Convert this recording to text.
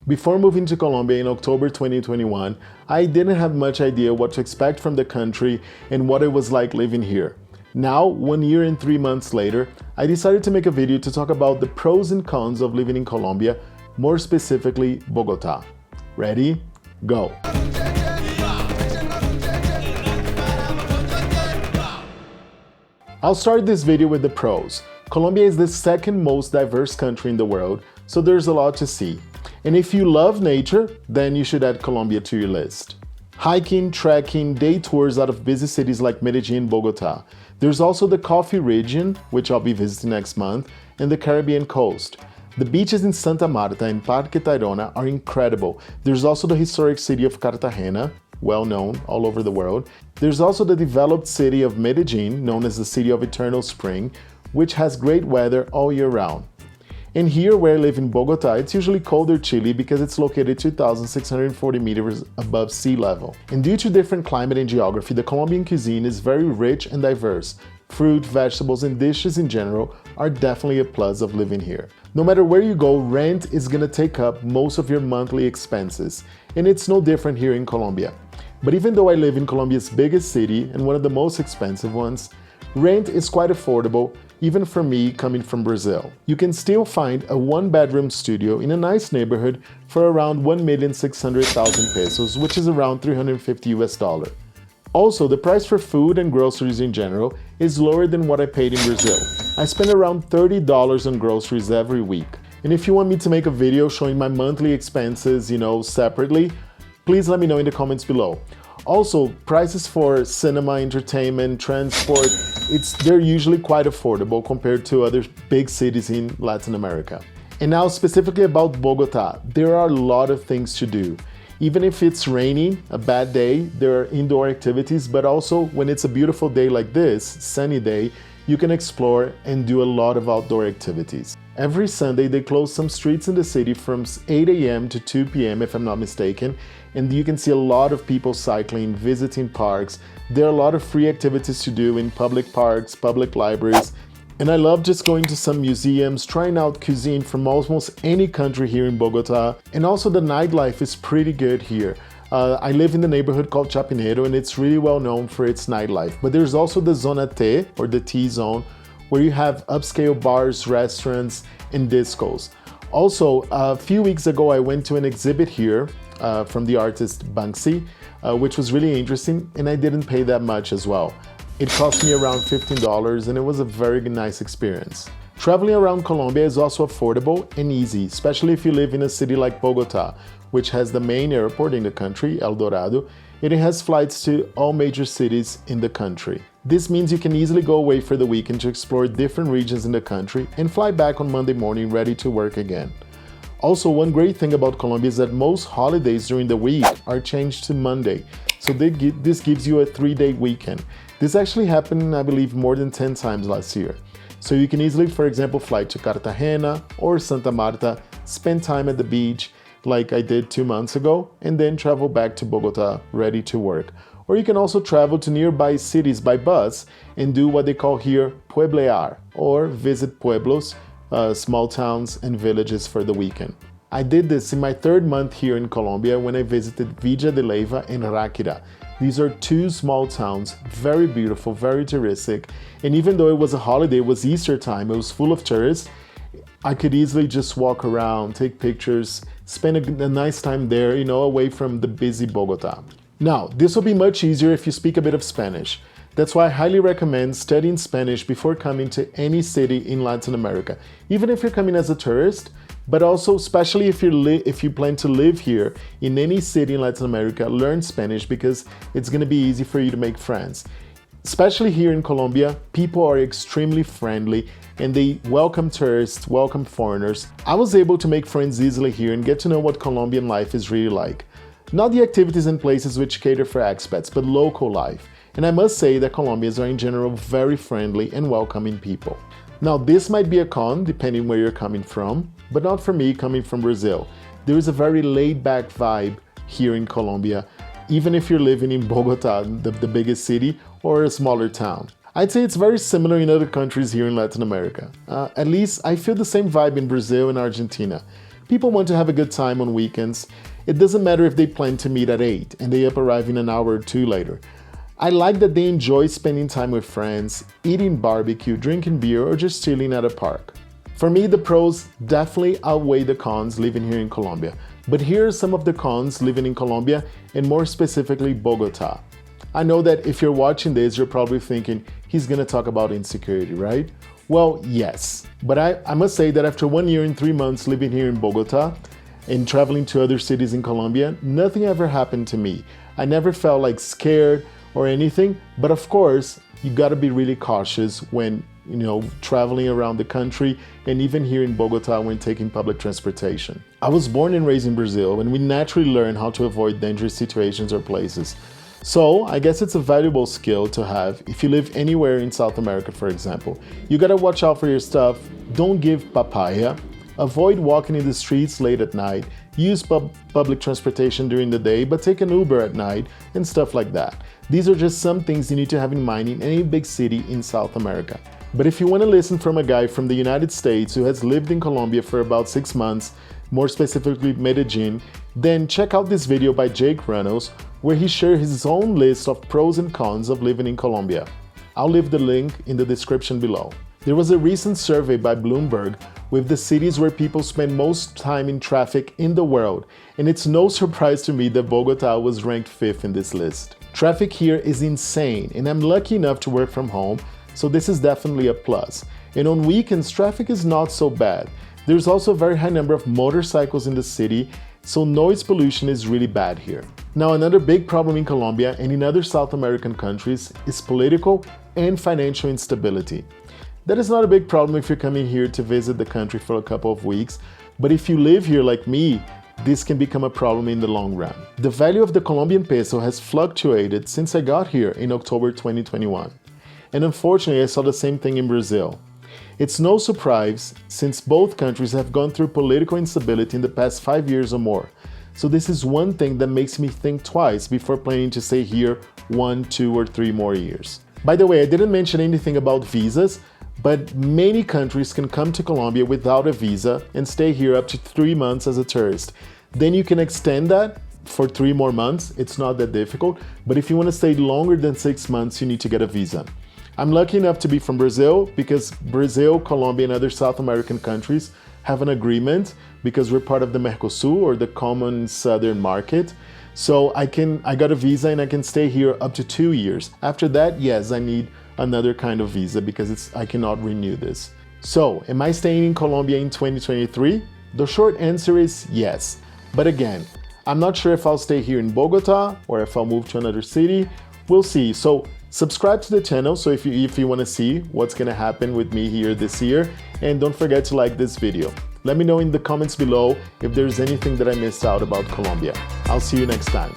Before moving to Colombia in October 2021, I didn't have much idea what to expect from the country and what it was like living here. Now, 1 year and 3 months later, I decided to make a video to talk about the pros and cons of living in Colombia, more specifically Bogotá. Ready? Go! I'll start this video with the pros. Colombia is the second most diverse country in the world, so there's a lot to see. And if you love nature, then you should add Colombia to your list. Hiking, trekking, day tours out of busy cities like Medellin and Bogotá. There's also the coffee region, which I'll be visiting next month, and the Caribbean coast. The beaches in Santa Marta and Parque Tayrona are incredible. There's also the historic city of Cartagena, well known all over the world. There's also the developed city of Medellin, known as the City of Eternal Spring, which has great weather all year round. And here where I live in Bogotá, it's usually cold or chilly because it's located 2,640 meters above sea level. And due to different climate and geography, the Colombian cuisine is very rich and diverse. Fruit, vegetables, and dishes in general are definitely a plus of living here. No matter where you go, rent is gonna take up most of your monthly expenses. And it's no different here in Colombia. But even though I live in Colombia's biggest city and one of the most expensive ones, rent is quite affordable, even for me coming from Brazil. You can still find a one-bedroom studio in a nice neighborhood for around 1,600,000 pesos, which is around $350 US. Also, the price for food and groceries in general is lower than what I paid in Brazil. I spend around $30 on groceries every week. And if you want me to make a video showing my monthly expenses, separately, please let me know in the comments below. Also, prices for cinema, entertainment, transport, they're usually quite affordable compared to other big cities in Latin America. And now specifically about Bogotá, there are a lot of things to do. Even if it's raining, a bad day, there are indoor activities, but also when it's a beautiful day like this, sunny day, you can explore and do a lot of outdoor activities. Every Sunday, they close some streets in the city from 8 a.m. to 2 p.m. if I'm not mistaken, and you can see a lot of people cycling, visiting parks. There are a lot of free activities to do in public parks, public libraries, and I love just going to some museums, trying out cuisine from almost any country here in Bogotá, and also the nightlife is pretty good here. I live in the neighborhood called Chapinero, and it's really well known for its nightlife, but there's also the Zona T, or the T zone, where you have upscale bars, restaurants, and discos. Also, a few weeks ago, I went to an exhibit here from the artist Banksy, which was really interesting, and I didn't pay that much as well. It cost me around $15, and it was a very nice experience. Traveling around Colombia is also affordable and easy, especially if you live in a city like Bogotá, which has the main airport in the country, El Dorado, and it has flights to all major cities in the country. This means you can easily go away for the weekend to explore different regions in the country and fly back on Monday morning ready to work again. Also, one great thing about Colombia is that most holidays during the week are changed to Monday, so this gives you a 3-day weekend. This actually happened, I believe, more than 10 times last year. So you can easily, for example, fly to Cartagena or Santa Marta, spend time at the beach, like I did 2 months ago, and then travel back to Bogotá ready to work. Or you can also travel to nearby cities by bus and do what they call here pueblear, or visit pueblos, small towns and villages for the weekend. I did this in my 3rd month here in Colombia when I visited Villa de Leyva and Ráquira. These are 2 small towns, very beautiful, very touristic, and even though it was a holiday, it was Easter time, it was full of tourists, I could easily just walk around, take pictures, spend a nice time there, away from the busy Bogotá. Now, this will be much easier if you speak a bit of Spanish. That's why I highly recommend studying Spanish before coming to any city in Latin America, even if you're coming as a tourist, but also especially if you plan to live here in any city in Latin America, learn Spanish because it's going to be easy for you to make friends. Especially here in Colombia, people are extremely friendly and they welcome tourists, welcome foreigners. I was able to make friends easily here and get to know what Colombian life is really like. Not the activities and places which cater for expats, but local life. And I must say that Colombians are in general very friendly and welcoming people. Now, this might be a con depending where you're coming from, but not for me coming from Brazil. There is a very laid-back vibe here in Colombia, even if you're living in Bogotá, the biggest city, or a smaller town. I'd say it's very similar in other countries here in Latin America. At least I feel the same vibe in Brazil and Argentina. People want to have a good time on weekends. It doesn't matter if they plan to meet at 8 and they up arriving an hour or two later. I like that they enjoy spending time with friends, eating barbecue, drinking beer, or just chilling at a park. For me, the pros definitely outweigh the cons living here in Colombia. But here are some of the cons living in Colombia, and more specifically Bogotá. I know that if you're watching this, you're probably thinking, he's gonna talk about insecurity, right? Well, yes. But I must say that after 1 year and 3 months living here in Bogotá and traveling to other cities in Colombia, nothing ever happened to me. I never felt like scared or anything, but of course, you gotta be really cautious when traveling around the country, and even here in Bogotá when taking public transportation. I was born and raised in Brazil, and we naturally learn how to avoid dangerous situations or places. So I guess it's a valuable skill to have if you live anywhere in South America, for example. You gotta watch out for your stuff, don't give papaya, avoid walking in the streets late at night, use public transportation during the day, but take an Uber at night, and stuff like that. These are just some things you need to have in mind in any big city in South America. But if you want to listen from a guy from the United States who has lived in Colombia for about 6 months, more specifically Medellin, then check out this video by Jake Reynolds, where he shares his own list of pros and cons of living in Colombia. I'll leave the link in the description below. There was a recent survey by Bloomberg with the cities where people spend most time in traffic in the world, and it's no surprise to me that Bogotá was ranked 5th in this list. Traffic here is insane, and I'm lucky enough to work from home, so this is definitely a plus. And on weekends, traffic is not so bad. There's also a very high number of motorcycles in the city, so noise pollution is really bad here. Now, another big problem in Colombia and in other South American countries is political and financial instability. That is not a big problem if you're coming here to visit the country for a couple of weeks, but if you live here like me, this can become a problem in the long run. The value of the Colombian peso has fluctuated since I got here in October 2021. And unfortunately, I saw the same thing in Brazil. It's no surprise since both countries have gone through political instability in the past 5 years or more. So this is one thing that makes me think twice before planning to stay here 1, 2, or 3 more years. By the way, I didn't mention anything about visas, but many countries can come to Colombia without a visa and stay here up to 3 months as a tourist. Then you can extend that for 3 more months. It's not that difficult, but if you want to stay longer than 6 months, you need to get a visa. I'm lucky enough to be from Brazil because Brazil, Colombia, and other South American countries have an agreement because we're part of the Mercosur, or the Common Southern Market. So I got a visa and I can stay here up to 2 years. After that, yes, I need another kind of visa because I cannot renew this. So, am I staying in Colombia in 2023? The short answer is yes. But again, I'm not sure if I'll stay here in Bogotá or if I'll move to another city. We'll see. So subscribe to the channel so if you want to see what's going to happen with me here this year, and don't forget to like this video. Let me know in the comments below if there's anything that I missed out about Colombia. I'll see you next time.